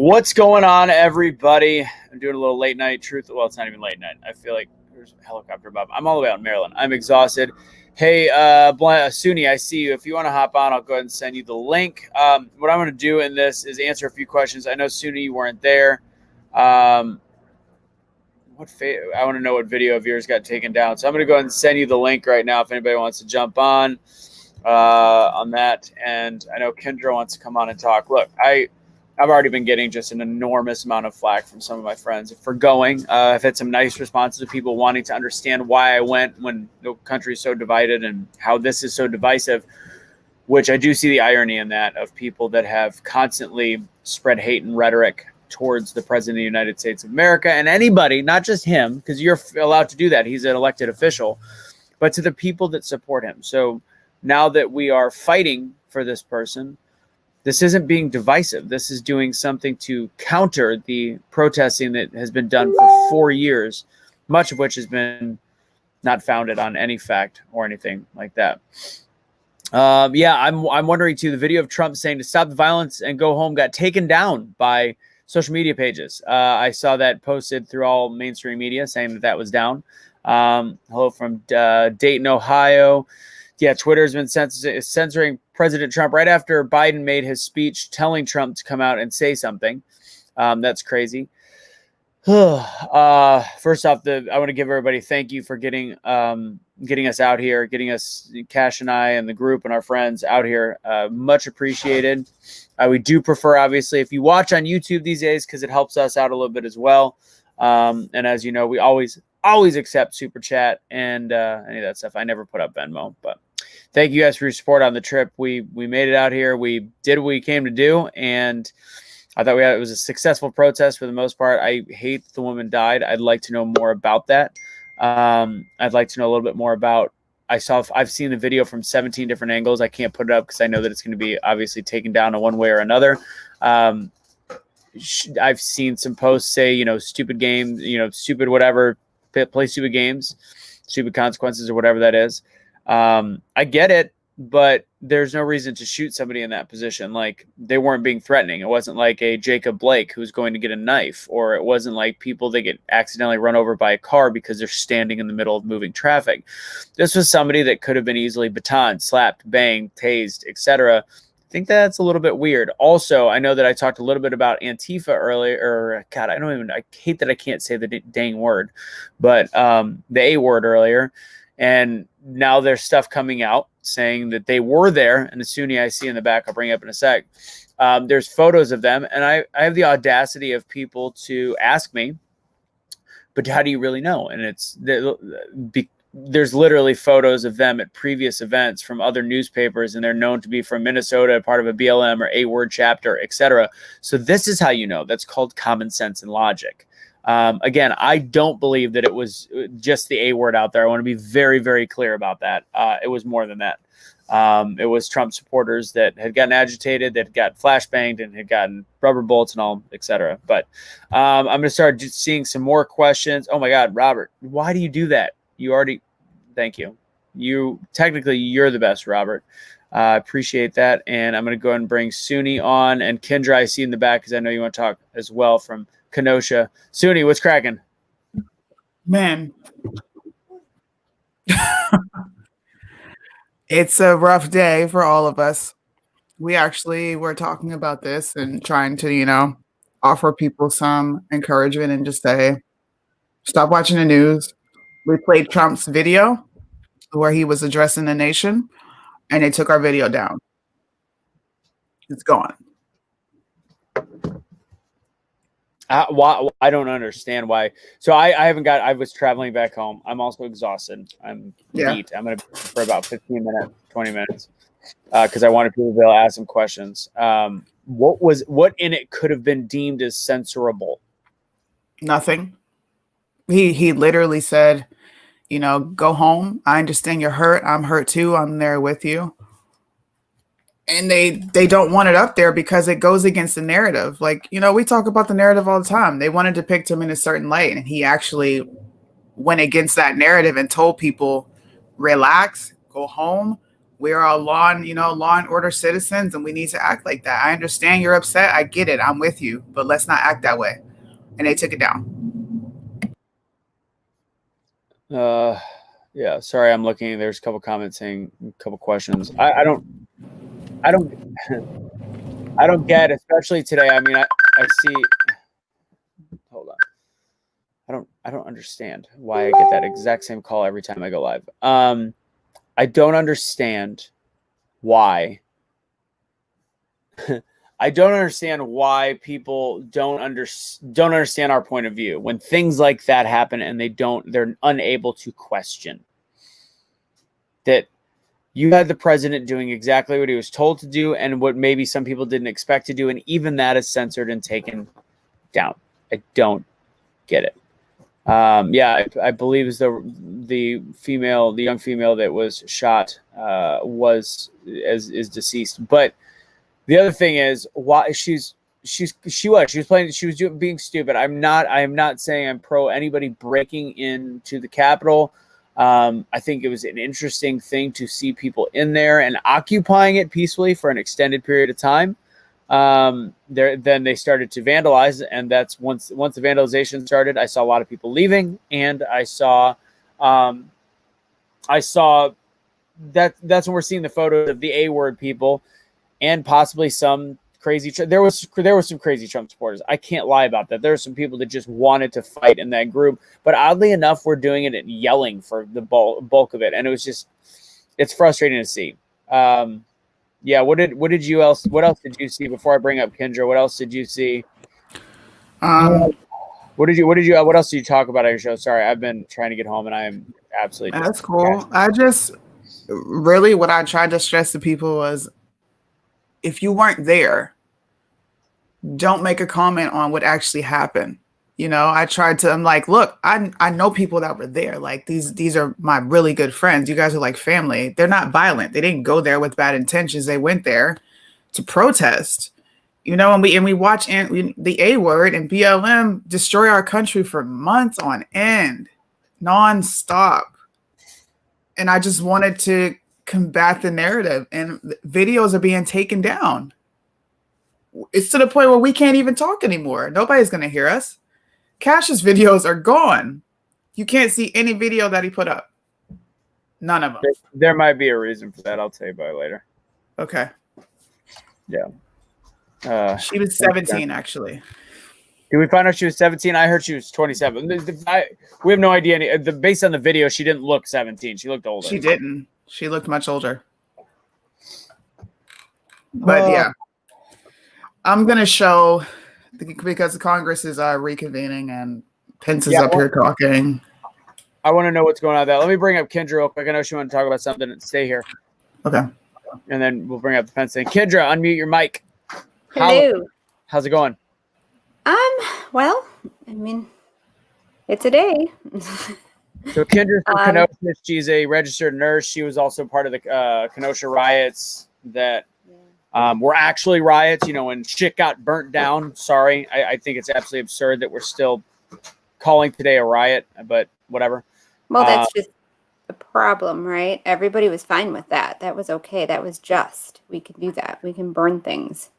What's going on, everybody? I'm doing a little late night truth. Well, it's not even late night. I feel like there's a helicopter above. I'm all the way out in Maryland. I'm exhausted. Hey, Suni, I see you. If you want to hop on, I'll go ahead and send you the link. What I'm going to do in this is answer a few questions. I know, Suni, you weren't there. I want to know what video of yours got taken down. So I'm going to go ahead and send you the link right now if anybody wants to jump on that. And I know Kendra wants to come on and talk. Look, I've already been getting just an enormous amount of flack from some of my friends for going. I've had some nice responses of people wanting to understand why I went when the country is so divided and how this is so divisive, which I do see the irony in that, of people that have constantly spread hate and rhetoric towards the president of the United States of America and anybody, not just him, because you're allowed to do that. He's an elected official, but to the people that support him. So now that we are fighting for this person, this isn't being divisive. This is doing something to counter the protesting that has been done for 4 years, much of which has been not founded on any fact or anything like that. I'm wondering too, the video of Trump saying to stop the violence and go home got taken down by social media pages. I saw that posted through all mainstream media saying that was down. Hello from Dayton, Ohio. Yeah, Twitter's been censoring President Trump right after Biden made his speech telling Trump to come out and say something. That's crazy. First off, I want to give everybody thank you for getting us out here, getting us, Cash and I and the group and our friends out here. Much appreciated. We do prefer, obviously, if you watch on YouTube these days, because it helps us out a little bit as well. And as you know, we always accept super chat and any of that stuff. I never put up Venmo, but thank you guys for your support on the trip. We made it out here. We did what we came to do, and I thought it was a successful protest for the most part. I hate the woman died. I'd like to know more about that. I'd like to know a little bit more about. I've seen the video from 17 different angles. I can't put it up because I know that it's going to be obviously taken down in one way or another. I've seen some posts say, stupid game, stupid whatever, play stupid games, stupid consequences or whatever that is. I get it, but there's no reason to shoot somebody in that position. Like, they weren't being threatening. It wasn't like a Jacob Blake who's going to get a knife, or it wasn't like people that get accidentally run over by a car because they're standing in the middle of moving traffic. This was somebody that could have been easily batoned, slapped, banged, tased, etc. I think that's a little bit weird. Also, I know that I talked a little bit about Antifa earlier, or God, I hate that I can't say the dang word, but the A word earlier. And now there's stuff coming out saying that they were there. And the Sunni I see in the back, I'll bring up in a sec. There's photos of them. And I have the audacity of people to ask me, but how do you really know? And there's literally photos of them at previous events from other newspapers, and they're known to be from Minnesota, part of a BLM or A word chapter, etc. So this is how you know. That's called common sense and logic. Again, I don't believe that it was just the A word out there. I want to be very, very clear about that. It was more than that. It was Trump supporters that had gotten agitated, that got flashbanged, and had gotten rubber bullets and all, etc. But I'm going to start seeing some more questions. Oh my God, Robert, why do you do that? Thank you. You're the best, Robert. I appreciate that. And I'm going to go ahead and bring Suni on, and Kendra I see in the back, because I know you want to talk as well from Kenosha. Suni, what's cracking? Man, it's a rough day for all of us. We actually were talking about this and trying to, offer people some encouragement and just say, stop watching the news. We played Trump's video where he was addressing the nation, and they took our video down. It's gone. I don't understand why. So I was traveling back home. I'm also exhausted. I'm beat. I'm going to for about 15 minutes, 20 minutes, because I wanted people to be able to ask some questions. What in it could have been deemed as censorable? Nothing. He literally said, go home. I understand you're hurt. I'm hurt too. I'm there with you. And they don't want it up there because it goes against the narrative. Like, we talk about the narrative all the time. They want to depict him in a certain light. And he actually went against that narrative and told people, relax, go home. we're all law and order citizens, and we need to act like that. I understand you're upset. I get it. I'm with you, but let's not act that way. And they took it down. Yeah, sorry, I'm looking. There's a couple comments saying a couple questions. I don't I don't I don't get, especially today. I mean, I see. Hold on. I don't understand why I get that exact same call every time I go live. I don't understand why. I don't understand why people don't understand our point of view when things like that happen and they're unable to question that you had the president doing exactly what he was told to do and what maybe some people didn't expect to do, and even that is censored and taken down. I don't get it. Yeah, I believe is the young female that was shot is deceased. But the other thing is why she was being stupid. I am not saying I'm pro anybody breaking into the Capitol. I think it was an interesting thing to see people in there and occupying it peacefully for an extended period of time. Then they started to vandalize, and that's once the vandalization started, I saw a lot of people leaving, and I saw that's when we're seeing the photos of the A-word people and possibly some crazy. There was some crazy Trump supporters. I can't lie about that. There were some people that just wanted to fight in that group, but oddly enough, we're doing it and yelling for the bulk of it, and it's frustrating to see. Yeah, what else did you see before I bring up Kendra? What else did you see? What else did you talk about on your show? Sorry, I've been trying to get home and I am absolutely That's cool. I just really what I tried to stress to people was if you weren't there, don't make a comment on what actually happened. I'm like, look, I know people that were there. Like these are my really good friends. You guys are like family. They're not violent. They didn't go there with bad intentions. They went there to protest. And we watch the A word and BLM destroy our country for months on end, nonstop. And I just wanted to combat the narrative, and videos are being taken down. It's to the point where we can't even talk anymore. Nobody's going to hear us. Cash's videos are gone. You can't see any video that he put up. None of them. There might be a reason for that. I'll tell you about it later. Okay. Yeah. She was 17, actually. Did we find out she was 17? I heard she was 27. We have no idea. Based on the video, she didn't look 17. She looked older. She didn't. She looked much older. But yeah. I'm going to show, because the Congress is reconvening and Pence is up here talking. I want to know what's going on with that. Let me bring up Kendra real quick. I know she wanted to talk about something. Stay here. Okay. And then we'll bring up the Pence thing. Kendra, unmute your mic. Hello. How's it going? Well, I mean, it's a day. So Kendra's from Kenosha. She's a registered nurse. She was also part of the Kenosha riots that were actually riots, when shit got burnt down. Sorry. I think it's absolutely absurd that we're still calling today a riot, but whatever. Well, that's just the problem, right? Everybody was fine with that. That was okay. That was just. We can do that. We can burn things.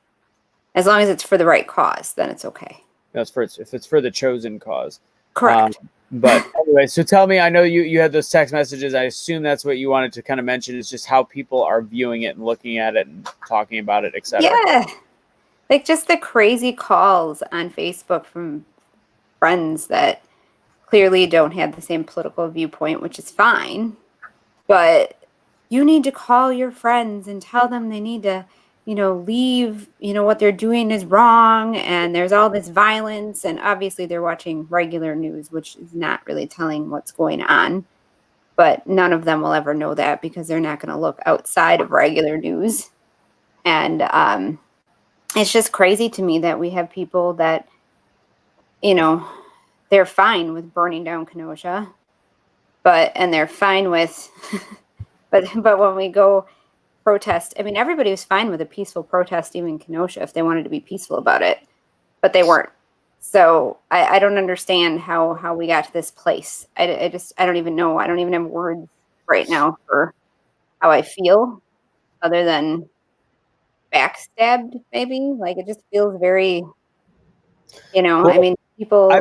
As long as it's for the right cause, then it's okay. If it's for the chosen cause. Correct. But anyway, so tell me, I know you had those text messages. I assume that's what you wanted to kind of mention, is just how people are viewing it and looking at it and talking about it, etc. Yeah. Like just the crazy calls on Facebook from friends that clearly don't have the same political viewpoint, which is fine. But you need to call your friends and tell them they need to, leave, what they're doing is wrong, and there's all this violence, and obviously they're watching regular news, which is not really telling what's going on, but none of them will ever know that because they're not going to look outside of regular news. And it's just crazy to me that we have people that, they're fine with burning down Kenosha, and they're fine with, but when we go protest, I mean, everybody was fine with a peaceful protest, even in Kenosha, if they wanted to be peaceful about it, but they weren't. So I don't understand how we got to this place. I don't even know. I don't even have words right now for how I feel. other than backstabbed, maybe. Like, it just feels very, Well, I mean, people.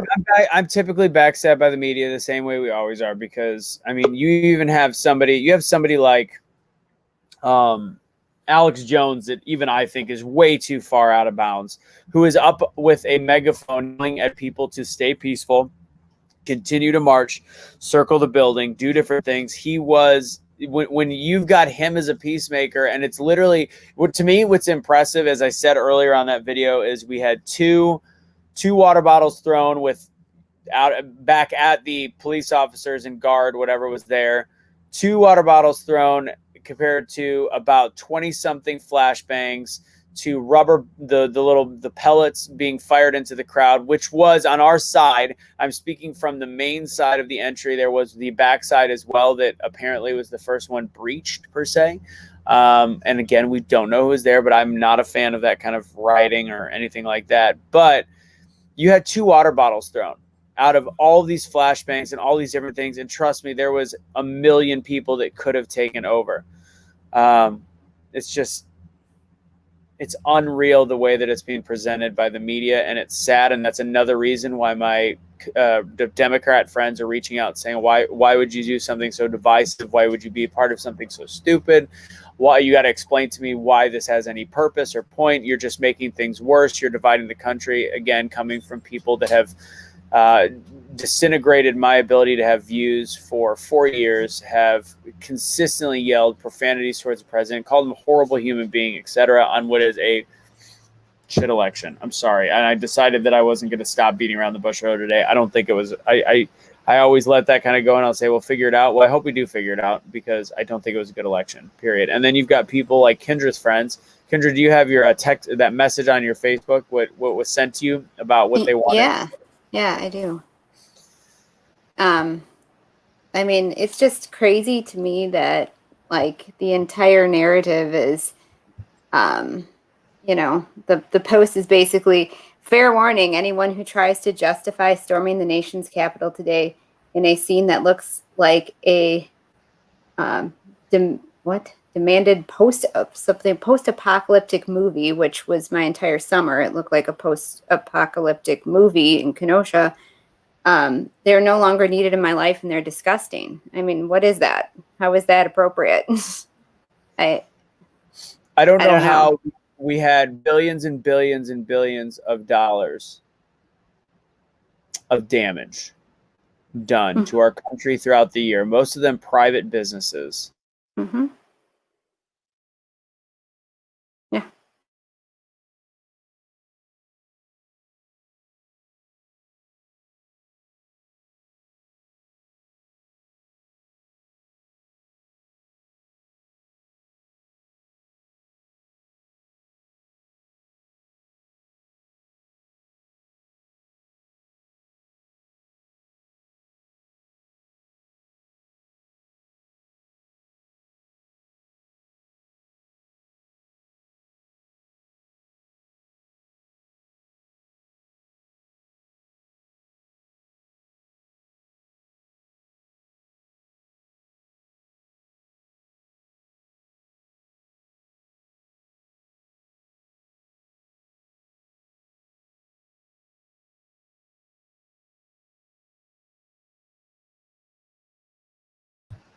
I'm typically backstabbed by the media the same way we always are, because I mean, you have somebody like Alex Jones that even I think is way too far out of bounds, who is up with a megaphone yelling at people to stay peaceful, continue to march, circle the building, do different things. He was, when you've got him as a peacemaker, and it's literally, to me, what's impressive, as I said earlier on that video, is we had two water bottles thrown back at the police officers and guard, whatever was there. 2 water bottles thrown compared to about 20 something flashbangs, to the pellets being fired into the crowd, which was on our side. I'm speaking from the main side of the entry. There was the back side as well that apparently was the first one breached, per se. And again, we don't know who was there, but I'm not a fan of that kind of rioting or anything like that. But you had 2 water bottles thrown out of all these flashbangs and all these different things. And trust me, there was a million people that could have taken over. It's unreal the way that it's being presented by the media, and it's sad. And that's another reason why my Democrat friends are reaching out saying, why would you do something so divisive? Why would you be a part of something so stupid? Why? You got to explain to me why this has any purpose or point. You're just making things worse. You're dividing the country. Again, coming from people that have disintegrated my ability to have views for 4 years, have consistently yelled profanities towards the president, called him a horrible human being, etc., on what is a shit election. I'm sorry. And I decided that I wasn't going to stop beating around the bush road today. I don't think it was. I always let that kind of go, and I'll say, we'll figure it out. Well, I hope we do figure it out, because I don't think it was a good election, period. And then you've got people like Kendra's friends. Kendra, do you have your text, that message on your Facebook, what was sent to you about what they wanted? Yeah, I do. I mean, it's just crazy to me that, like, the entire narrative is, the post is basically, fair warning, anyone who tries to justify storming the nation's capital today in a scene that looks like a demanded post-apocalyptic movie, which was my entire summer. It looked like a post-apocalyptic movie in Kenosha. They're no longer needed in my life, and they're disgusting. I mean, what is that? How is that appropriate? I don't know how we had billions and billions and billions of dollars of damage done to our country throughout the year, most of them private businesses. Mm-hmm. Yeah.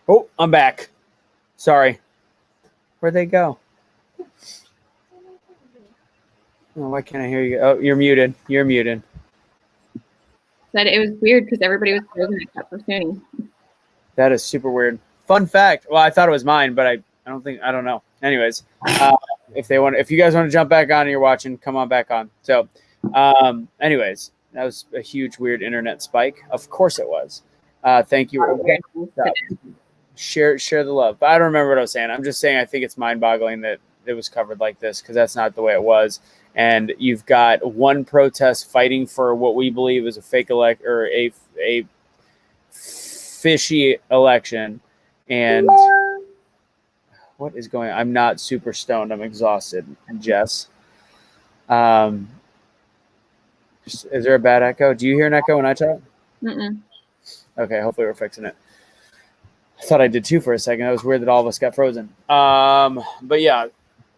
Oh, I'm back. Sorry. Where'd they go? Oh, why can't I hear you? Oh, you're muted. You're muted. Said it was weird because everybody was frozen except for Sunny. That is super weird. Fun fact. Well, I thought it was mine, but I don't know. Anyways, if you guys want to jump back on and you're watching, come on back on. So, anyways, that was a huge weird internet spike. Of course it was. Thank you. Share the love. But I don't remember what I was saying. I'm just saying I think it's mind-boggling that it was covered like this, because that's not the way it was. And you've got one protest fighting for what we believe is a fake or a fishy election. And what is going on? I'm not super stoned. I'm exhausted, Jess. Is there a bad echo? Do you hear an echo when I talk? Mm-mm. Okay, hopefully we're fixing it. I thought I did too for a second. That was weird that all of us got frozen. But yeah,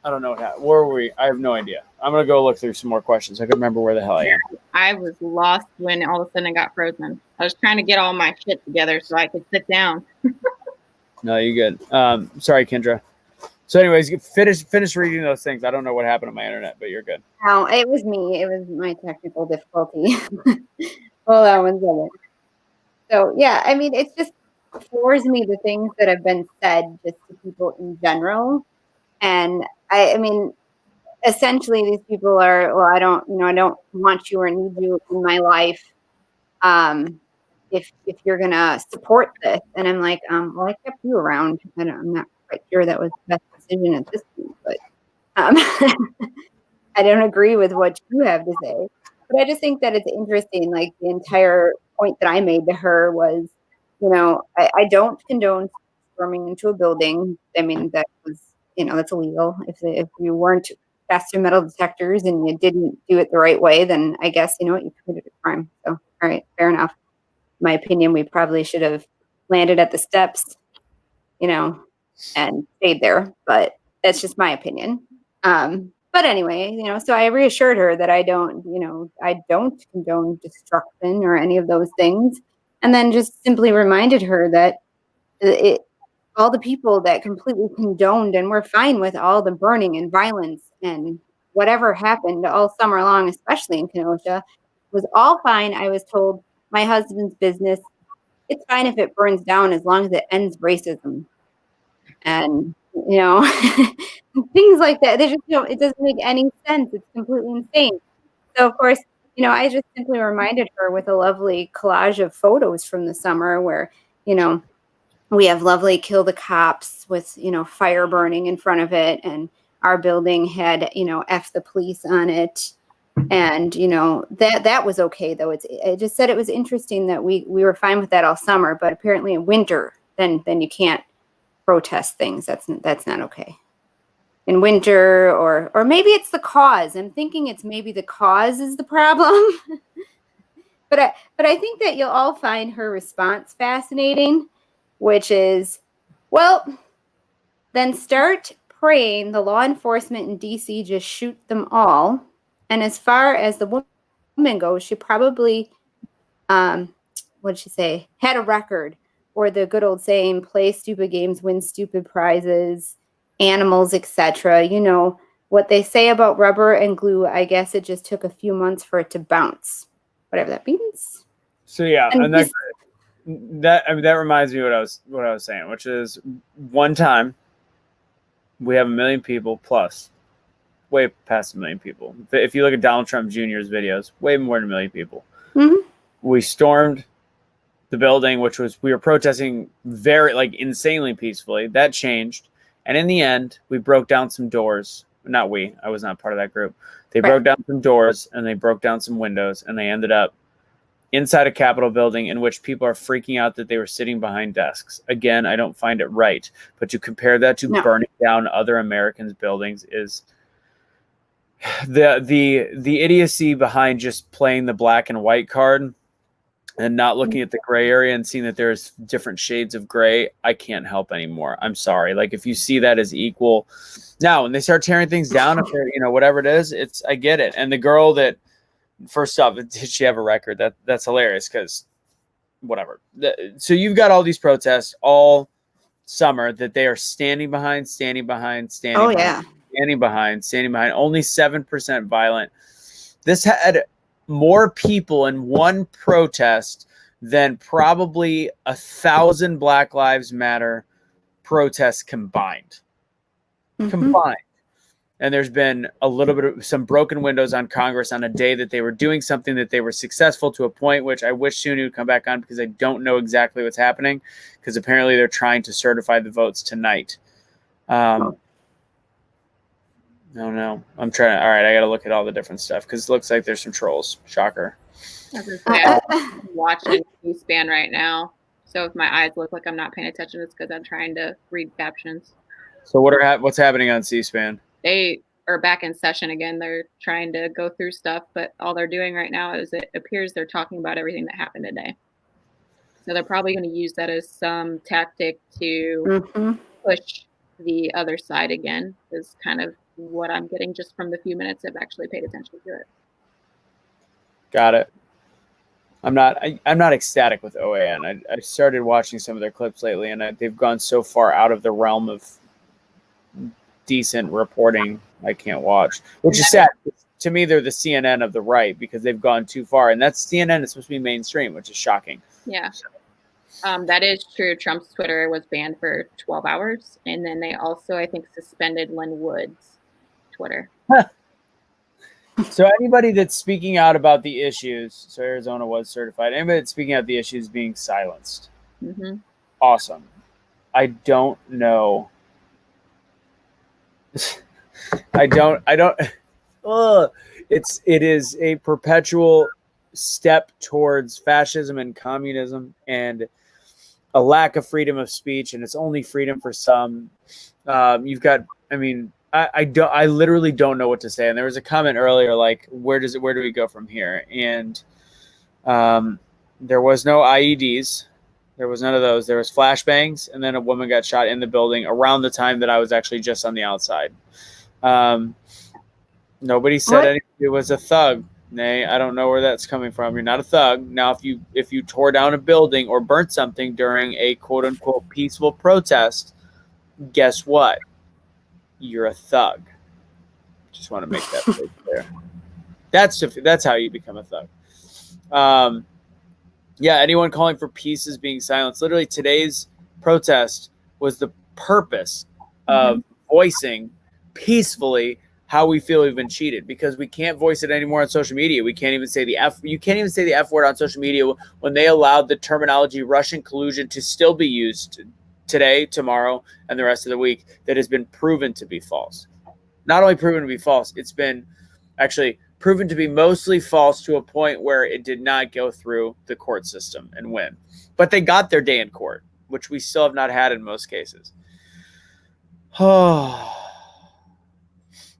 I don't know what happened. Where were we? I have no idea. I'm gonna go look through some more questions. I can remember where the hell I am. I was lost when all of a sudden it got frozen. I was trying to get all my shit together so I could sit down. No, you good. Sorry, Kendra. So, anyways, you finish reading those things. I don't know what happened to my internet, but you're good. No, it was me. It was my technical difficulty. Hold on one second. So yeah, I mean, it just floors me the things that have been said just to people in general. And I mean, essentially these people are, well, I don't want you or need you in my life. If you're gonna support this, and I'm like, well, I kept you around, and I'm not quite sure that was the best decision at this point, but I don't agree with what you have to say. But I just think that it's interesting. Like the entire point that I made to her was, I don't condone storming into a building. I mean, that was, that's illegal. If you weren't faster metal detectors and you didn't do it the right way, then I guess, you committed a crime. So, all right, fair enough. In my opinion, we probably should have landed at the steps, and stayed there. But that's just my opinion. But anyway, so I reassured her that I don't condone destruction or any of those things. And then just simply reminded her that all the people that completely condoned and were fine with all the burning and violence and whatever happened all summer long, especially in Kenosha, was all fine. I was told my husband's business, it's fine if it burns down as long as it ends racism. And things like that. They just it doesn't make any sense. It's completely insane. So of course, I just simply reminded her with a lovely collage of photos from the summer where, we have lovely Kill the Cops with, fire burning in front of it, and our building had, F the police on it. And that was okay though. I just said it was interesting that we were fine with that all summer, but apparently in winter, then you can't protest things. That's not okay. In winter, or maybe it's the cause. I'm thinking it's maybe the cause is the problem. but I think that you'll all find her response fascinating, which is, well, then start praying the law enforcement in DC just shoot them all. And as far as the woman goes, she probably what did she say? Had a record, or the good old saying, play stupid games, win stupid prizes, animals, etc. What they say about rubber and glue, I guess it just took a few months for it to bounce. Whatever that means. So yeah, And that reminds me of what I was saying, which is one time we have 1 million people plus, way past 1 million people. If you look at Donald Trump Jr.'s videos, way more than 1 million people. Mm-hmm. We stormed the building, which was, we were protesting very insanely peacefully. That changed. And in the end, we broke down some doors. Not we, I was not part of that group. They broke down some doors and they broke down some windows, and they ended up inside a Capitol building in which people are freaking out that they were sitting behind desks. Again, I don't find it right. But to compare that to burning down other Americans' buildings is the idiocy behind just playing the black and white card and not looking at the gray area and seeing that there's different shades of gray. I can't help anymore. I'm sorry. If you see that as equal, now when they start tearing things down, if they're, whatever it is, I get it. And the girl that, first off, did she have a record? That's hilarious, because whatever. So you've got all these protests all summer that they are standing behind, standing behind. Only 7% violent. This had more people in one protest than probably 1,000 Black Lives Matter protests combined. And there's been a little bit of some broken windows on Congress on a day that they were doing something that they were successful to a point, which I wish Suni would come back on, because I don't know exactly what's happening, because apparently they're trying to certify the votes tonight. No. I'm trying to. All right, I got to look at all the different stuff, because it looks like there's some trolls. Shocker. I'm watching C-SPAN right now. So if my eyes look like I'm not paying attention, it's because I'm trying to read captions. So what's happening on C-SPAN? They are back in session again. They're trying to go through stuff, but all they're doing right now is, it appears they're talking about everything that happened today. So they're probably going to use that as some tactic to push the other side again, is kind of what I'm getting just from the few minutes I've actually paid attention to it. Got it. I'm not ecstatic with OAN. I started watching some of their clips lately, and they've gone so far out of the realm of decent reporting I can't watch, which is sad. To me, they're the CNN of the right because they've gone too far, and that's CNN is supposed to be mainstream, which is shocking. Yeah. That is true. Trump's Twitter was banned for 12 hours, and then they also, I think, suspended Lynn Wood's Twitter. So anybody that's speaking out about the issues, so Arizona was certified, anybody that's speaking out the issues being silenced. Awesome. I don't know. I don't it is a perpetual step towards fascism and communism and a lack of freedom of speech, and it's only freedom for some. You've got, I literally don't know what to say. And there was a comment earlier, like, where do we go from here? And there was no IEDs. There was none of those. There was flashbangs, and then a woman got shot in the building around the time that I was actually just on the outside. Nobody said anything. It was a thug. Nay, I don't know where that's coming from. You're not a thug. Now, if you tore down a building or burnt something during a quote unquote peaceful protest, guess what? You're a thug. Just want to make that clear. That's how you become a thug. Yeah, anyone calling for peace is being silenced. Literally, today's protest was the purpose of voicing peacefully how we feel we've been cheated, because we can't voice it anymore on social media. We can't even say the F. You can't even say the F word on social media when they allowed the terminology Russian collusion to still be used today, tomorrow, and the rest of the week. That has been proven to be false. Not only proven to be false, it's been actually proven to be mostly false to a point where it did not go through the court system and win. But they got their day in court, which we still have not had in most cases.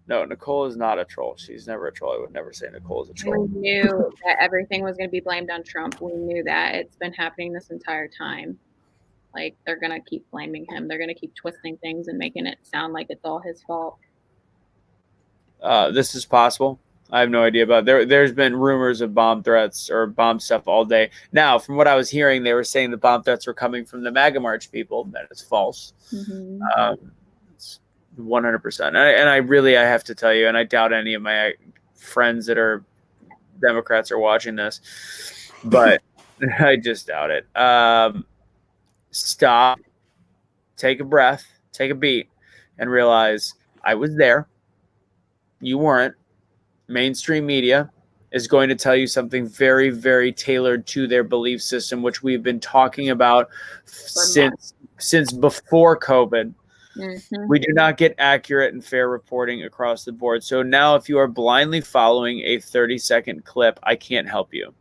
No, Nicole is not a troll. She's never a troll. I would never say Nicole is a troll. We knew that everything was going to be blamed on Trump. We knew that. It's been happening this entire time. Like, they're going to keep blaming him. They're going to keep twisting things and making it sound like it's all his fault. This is possible. I have no idea about it. There's been rumors of bomb threats or bomb stuff all day. Now, from what I was hearing, they were saying the bomb threats were coming from the MAGA March people. That is false. It's 100%. And I have to tell you, and I doubt any of my friends that are Democrats are watching this, but I just doubt it. Stop, take a breath, take a beat, and realize I was there. You weren't. Mainstream media is going to tell you something very, very tailored to their belief system, which we've been talking about since before COVID. We do not get accurate and fair reporting across the board. So now if you are blindly following a 30-second clip, I can't help you.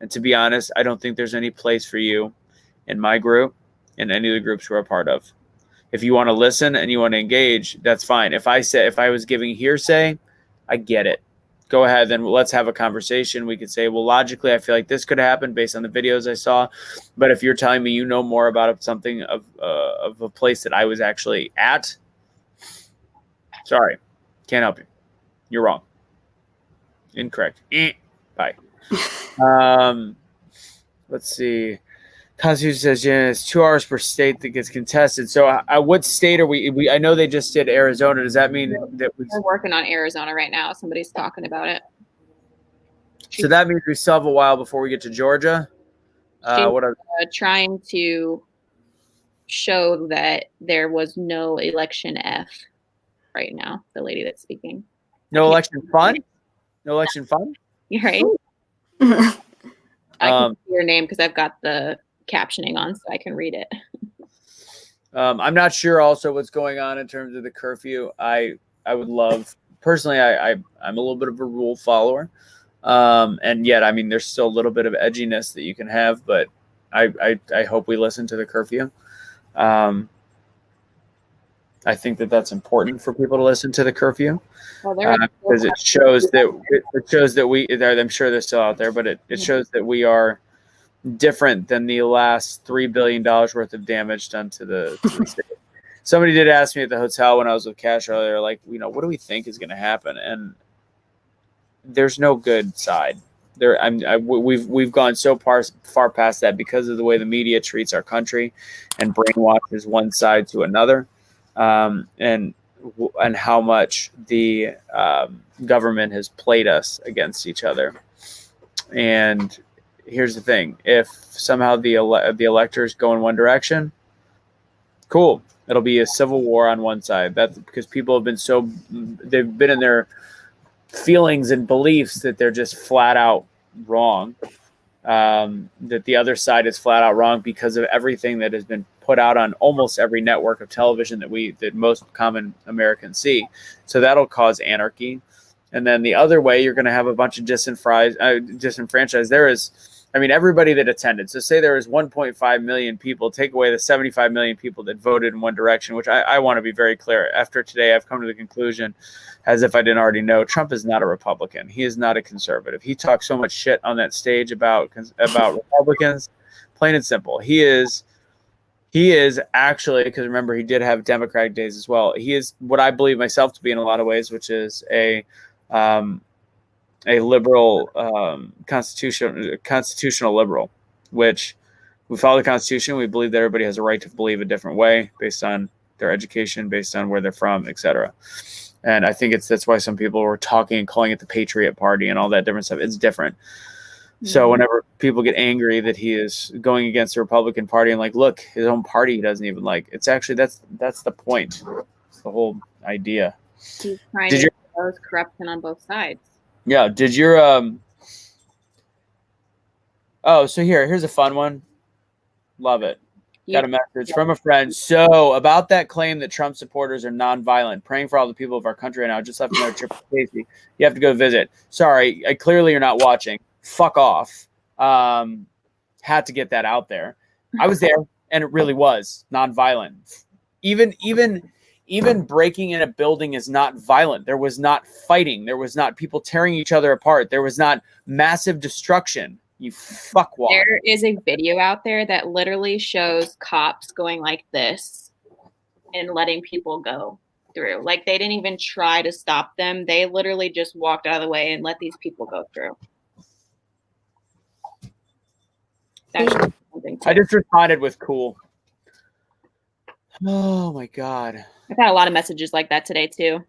And to be honest, I don't think there's any place for you in my group, in any of the groups we're a part of. If you want to listen and you want to engage, that's fine. If I was giving hearsay, I get it. Go ahead, then let's have a conversation. We could say, well, logically, I feel like this could happen based on the videos I saw. But if you're telling me you know more about something of a place that I was actually at, sorry, can't help you. You're wrong. Incorrect. Bye. Let's see. Constitution says, yeah, it's 2 hours per state that gets contested. So what state are we? I know they just did Arizona. Does that mean that we're working on Arizona right now? Somebody's talking about it. So that means we still have a while before we get to Georgia. What are trying to show that there was no election F right now. The lady that's speaking. No election fun? No election fun? You're right. I can see your name because I've got the captioning on so I can read it. I'm not sure also what's going on in terms of the curfew. I would love, personally, I'm a little bit of a rule follower. And yet, I mean, there's still a little bit of edginess that you can have, but I hope we listen to the curfew. I think that that's important for people to listen to the curfew, because it shows that we, I'm sure they're still out there, but it shows that we are different than the last $3 billion worth of damage done to the state. Somebody did ask me at the hotel when I was with Cash earlier, like, what do we think is going to happen? And there's no good side there. We've gone so far past that because of the way the media treats our country and brainwashes one side to another, and how much the government has played us against each other. And here's the thing: if somehow the electors go in one direction, cool. It'll be a civil war on one side. That's because people have been they've been in their feelings and beliefs that they're just flat out wrong. That the other side is flat out wrong because of everything that has been put out on almost every network of television that most common Americans see. So that'll cause anarchy. And then the other way, you're going to have a bunch of disenfranchised. There is, everybody that attended. So say there was 1.5 million people, take away the 75 million people that voted in one direction, which I want to be very clear. After today, I've come to the conclusion, as if I didn't already know, Trump is not a Republican. He is not a conservative. He talks so much shit on that stage about Republicans, plain and simple. He is actually, because remember, he did have Democratic days as well. He is what I believe myself to be in a lot of ways, which is a liberal, constitutional liberal, which we follow the Constitution. We believe that everybody has a right to believe a different way based on their education, based on where they're from, etc. And I think that's why some people were talking and calling it the Patriot Party and all that different stuff. It's different. So whenever people get angry that he is going against the Republican Party and like, look, his own party he doesn't even like. It's actually that's the point. It's the whole idea. He's trying to expose corruption on both sides. Yeah. Did your Oh, so here's a fun one. Love it. Got a message from a friend. So about that claim that Trump supporters are nonviolent, praying for all the people of our country right now. Just left another trip to Casey. You have to go visit. Sorry, clearly you're not watching. Fuck off. Had to get that out there. I was there, and it really was nonviolent. Even breaking in a building is not violent. There was not fighting. There was not people tearing each other apart. There was not massive destruction. You fuckwad. There is a video out there that literally shows cops going like this and letting people go through. Like they didn't even try to stop them. They literally just walked out of the way and let these people go through. I just responded with cool. Oh my God. I've had a lot of messages like that today too.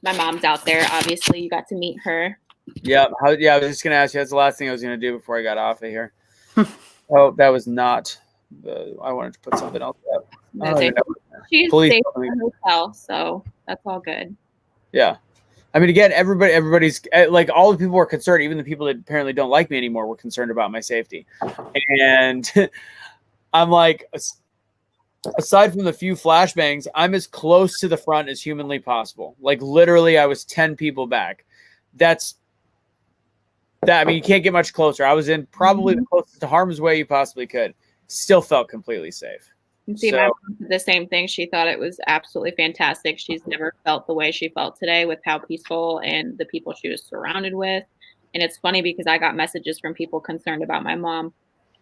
My mom's out there. Obviously, you got to meet her. Yeah. I was just going to ask you. That's the last thing I was going to do before I got off of here. Oh, that was not I wanted to put something else up. She's safe in the hotel, so that's all good. Yeah. Again, everybody's like, all the people were concerned, even the people that apparently don't like me anymore were concerned about my safety. And I'm like, aside from the few flashbangs, I'm as close to the front as humanly possible. Like literally I was 10 people back. You can't get much closer. I was in probably the closest to harm's way you possibly could. Still felt completely safe. And see, my mom did the same thing. She thought it was absolutely fantastic. She's never felt the way she felt today with how peaceful and the people she was surrounded with. And it's funny because I got messages from people concerned about my mom.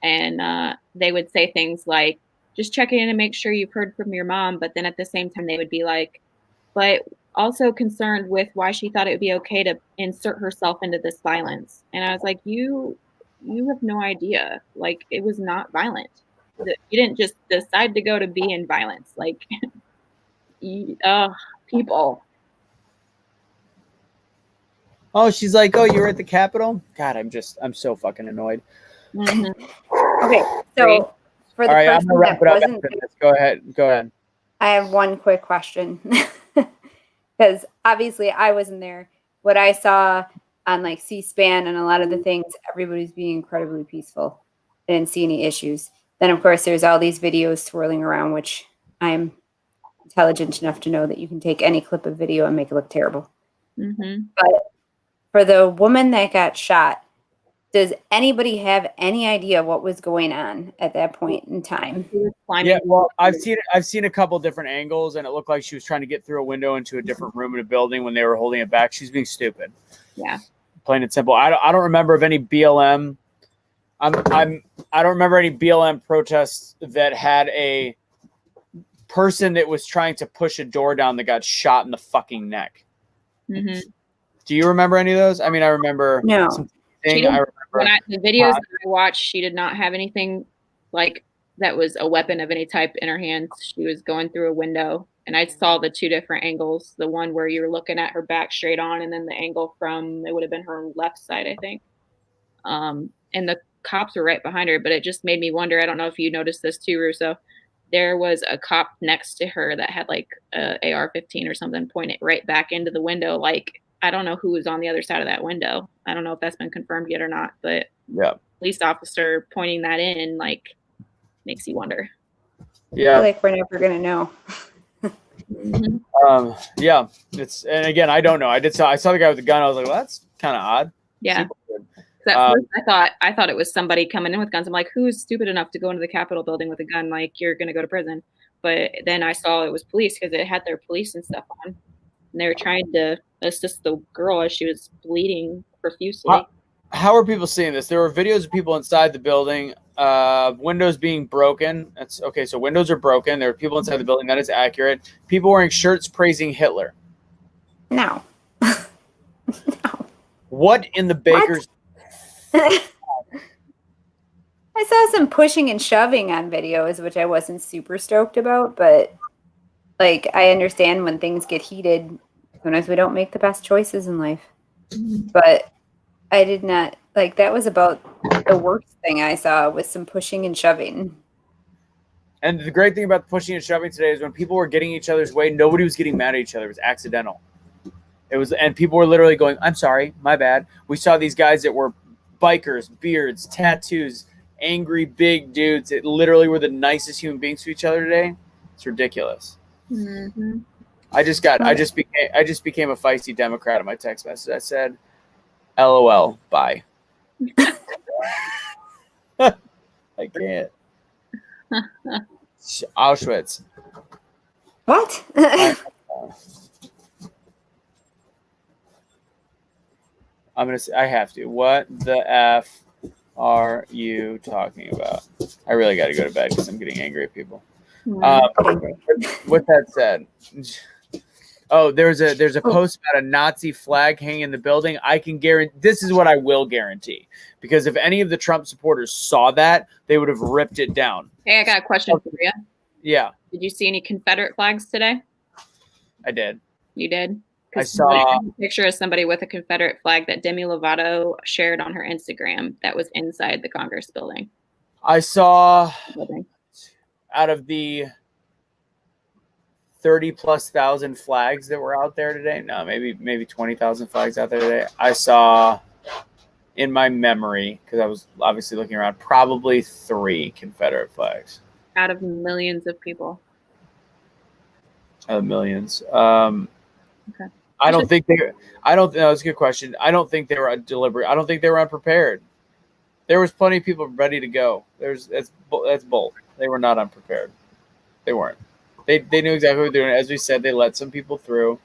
And they would say things like, just check in and make sure you've heard from your mom. But then at the same time, they would be like, but also concerned with why she thought it would be okay to insert herself into this violence. And I was like, you have no idea. Like, it was not violent. You didn't just decide to go to be in violence. Like, people. Oh, she's like, oh, you were at the Capitol? God, I'm so fucking annoyed. Mm-hmm. Okay, so for the all right, I'm gonna wrap it up after this. Go ahead. I have one quick question. Because obviously I wasn't there. What I saw on like C-SPAN and a lot of the things, everybody's being incredibly peaceful. I didn't see any issues. Then, of course, there's all these videos swirling around, which I'm intelligent enough to know that you can take any clip of video and make it look terrible. Mm-hmm. But for the woman that got shot, does anybody have any idea what was going on at that point in time? Yeah, well, I've seen a couple different angles, and it looked like she was trying to get through a window into a different room in a building when they were holding it back. She's being stupid. Yeah. Plain and simple. I don't remember of any BLM I don't remember any BLM protests that had a person that was trying to push a door down that got shot in the fucking neck. Mm-hmm. Do you remember any of those? I mean, I remember No. The videos that I watched, she did not have anything like that was a weapon of any type in her hands. She was going through a window, and I saw the two different angles. The one where you were looking at her back straight on, and then the angle from, it would have been her left side, I think. And the cops were right behind her, but it just made me wonder. I don't know if you noticed this too, Russo. There was a cop next to her that had like a AR-15 or something pointed right back into the window. Like, I don't know who was on the other side of that window. I don't know if that's been confirmed yet or not, but yeah, police officer pointing that in, like, makes you wonder. Yeah, like we're never gonna know. Yeah, it's, and again, I don't know. I saw the guy with the gun. I was like, well, that's kind of odd. Yeah. At first I thought it was somebody coming in with guns. I'm like, who's stupid enough to go into the Capitol building with a gun? Like, you're gonna go to prison. But then I saw it was police because it had their police and stuff on, and they were trying to assist the girl as she was bleeding profusely. How are people seeing this? There were videos of people inside the building, windows being broken. That's okay. So windows are broken. There are people inside the building. That is accurate. People wearing shirts praising Hitler. No. What in the baker's? I saw some pushing and shoving on videos, which I wasn't super stoked about, but like I understand when things get heated, sometimes we don't make the best choices in life. But I did not like that was about the worst thing I saw was some pushing and shoving. And the great thing about the pushing and shoving today is when people were getting each other's way, nobody was getting mad at each other. It was accidental. It was, and people were literally going, "I'm sorry, my bad." We saw these guys that were bikers, beards, tattoos, angry big dudes that literally were the nicest human beings to each other today. It's ridiculous. Mm-hmm. I just became a feisty Democrat in my text message. I said, "LOL, bye." I can't. Auschwitz. What? I have to. What the F are you talking about? I really got to go to bed because I'm getting angry at people. With that said, there's a post about a Nazi flag hanging in the building. I can guarantee this is what I will guarantee, because if any of the Trump supporters saw that, they would have ripped it down. Hey, I got a question for you. Yeah. Did you see any Confederate flags today? I did. You did? I saw a picture of somebody with a Confederate flag that Demi Lovato shared on her Instagram that was inside the Congress building. I saw out of the 30,000+ flags that were out there today. No, maybe 20,000 flags out there today. I saw in my memory, because I was obviously looking around, probably 3 Confederate flags. Out of millions of people. Out of millions. Okay. I don't think that's a good question. I don't think they were deliberate. I don't think they were unprepared. There was plenty of people ready to go. That's bull. They were not unprepared. They weren't. They knew exactly what they were doing. As we said, they let some people through.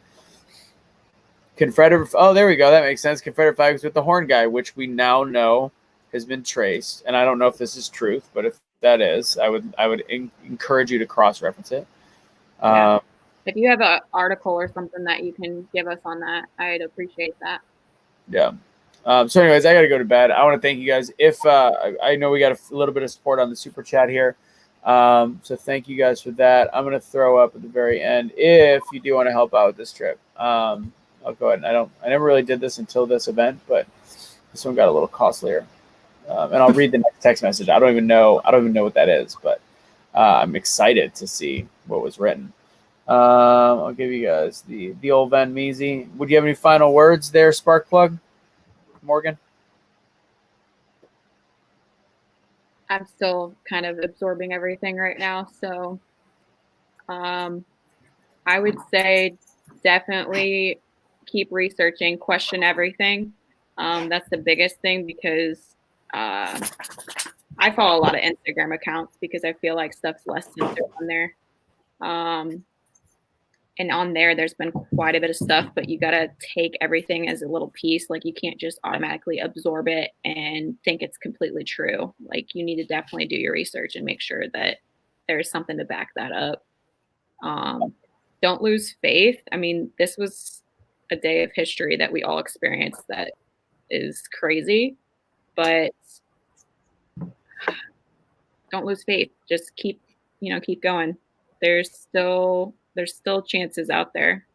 Confederate. Oh, there we go. That makes sense. Confederate flags with the horn guy, which we now know has been traced. And I don't know if this is truth, but if that is, I would encourage you to cross-reference it. Yeah. If you have an article or something that you can give us on that, I'd appreciate that. Yeah. So anyways, I got to go to bed. I want to thank you guys. If I know we got a little bit of support on the super chat here. So thank you guys for that. I'm going to throw up at the very end if you do want to help out with this trip. I'll go ahead. And I never really did this until this event, but this one got a little costlier. And I'll read the next text message. I don't even know what that is, but I'm excited to see what was written. I'll give you guys the old Van Measy. Would you have any final words there, Sparkplug, Morgan? I'm still kind of absorbing everything right now, so I would say definitely keep researching, question everything. That's the biggest thing, because I follow a lot of Instagram accounts because I feel like stuff's less censored on there. and on there's been quite a bit of stuff, but you got to take everything as a little piece. Like you can't just automatically absorb it and think it's completely true. Like you need to definitely do your research and make sure that there's something to back that up. Don't lose faith. I mean, this was a day of history that we all experienced that is crazy, but don't lose faith. Just keep going. There's still chances out there.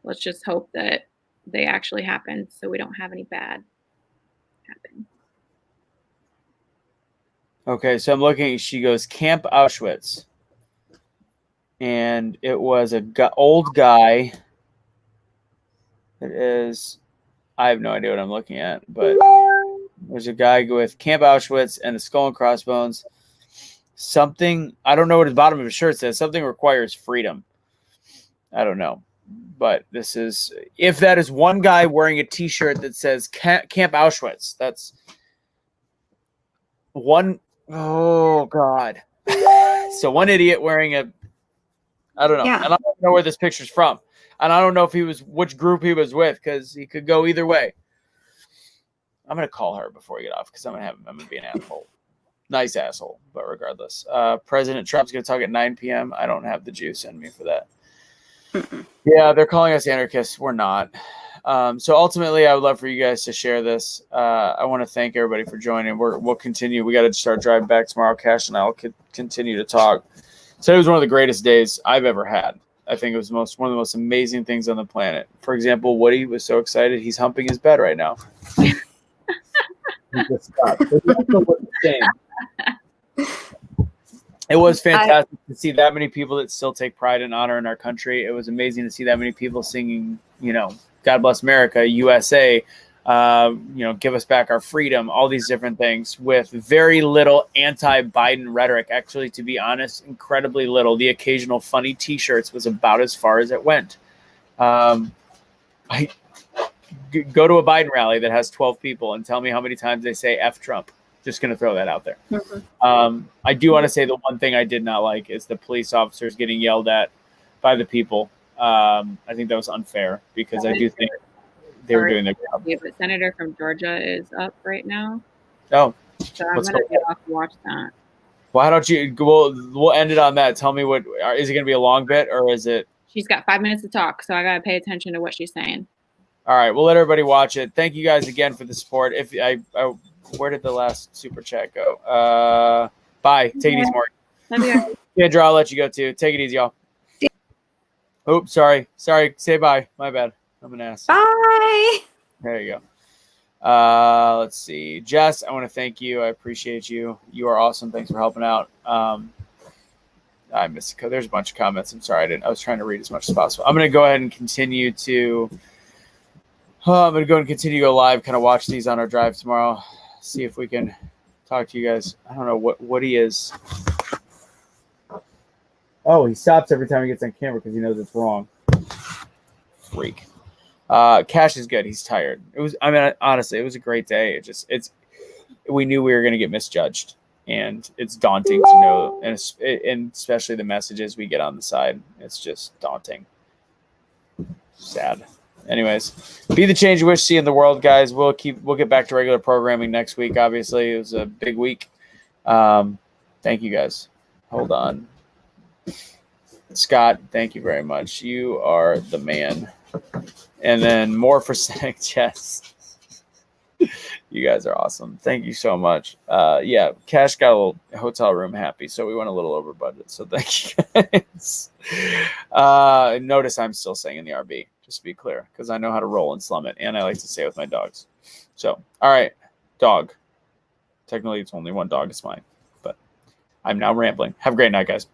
Let's just hope that they actually happen so we don't have any bad happen. Okay, so I'm looking. She goes Camp Auschwitz, and it was a old guy. It is. I have no idea what I'm looking at, but there's a guy with Camp Auschwitz and the skull and crossbones. Something, I don't know what the bottom of his shirt says. Something requires freedom. I don't know. But this is, if that is one guy wearing a t-shirt that says Camp Auschwitz, that's one, oh God. So one idiot wearing a, I don't know. Yeah. And I don't know where this picture's from. And I don't know if which group he was with, because he could go either way. I'm going to call her before we get off, because I'm going to be an asshole. Nice asshole, but regardless. President Trump's going to talk at 9 p.m. I don't have the juice in me for that. Yeah, they're calling us anarchists. We're not. So ultimately, I would love for you guys to share this. I want to thank everybody for joining. We'll continue. We got to start driving back tomorrow. Cash and I will continue to talk. Today was one of the greatest days I've ever had. I think it was one of the most amazing things on the planet. For example, Woody was so excited. He's humping his bed right now. He just stopped. It was fantastic to see that many people that still take pride and honor in our country. It was amazing to see that many people singing, God bless America, USA, give us back our freedom, all these different things with very little anti-Biden rhetoric. Actually, to be honest, incredibly little. The occasional funny t-shirts was about as far as it went. I go to a Biden rally that has 12 people and tell me how many times they say F Trump. Just going to throw that out there. Mm-hmm. I do want to say the one thing I did not like is the police officers getting yelled at by the people. I think that was unfair, because I do think they were doing their job. Yeah, but Senator from Georgia is up right now. Oh, so I'm going to get off to watch that. Why don't you? We'll end it on that. Tell me what is it going to be a long bit, or is it? She's got 5 minutes to talk, so I got to pay attention to what she's saying. All right, we'll let everybody watch it. Thank you guys again for the support. If where did the last super chat go? Bye. Take it easy, Morgan. Love you. Kendra, I'll let you go too. Take it easy, y'all. Oops, sorry. Say bye. My bad. I'm an ass. Bye. There you go. Let's see. Jess, I want to thank you. I appreciate you. You are awesome. Thanks for helping out. I missed it. There's a bunch of comments. I'm sorry. I was trying to read as much as possible. I'm going to go ahead and continue to go live, kind of watch these on our drive tomorrow. See if we can talk to you guys. I don't know what he is. Oh, he stops every time he gets on camera because he knows it's wrong. Freak. Cash is good. He's tired. Honestly, it was a great day. We knew we were going to get misjudged, and it's daunting to know, and especially the messages we get on the side. It's just daunting. Sad. Anyways, be the change you wish to see in the world, guys. We'll get back to regular programming next week. Obviously, it was a big week. Thank you, guys. Hold on. Scott, thank you very much. You are the man. And then more for saying chess. You guys are awesome. Thank you so much. Yeah, Cash got a little hotel room happy, so we went a little over budget. So thank you guys. Notice I'm still saying in the RB, just to be clear, because I know how to roll and slum it, and I like to stay with my dogs. So, all right, dog. Technically, it's only one dog. It's mine, but I'm now rambling. Have a great night, guys.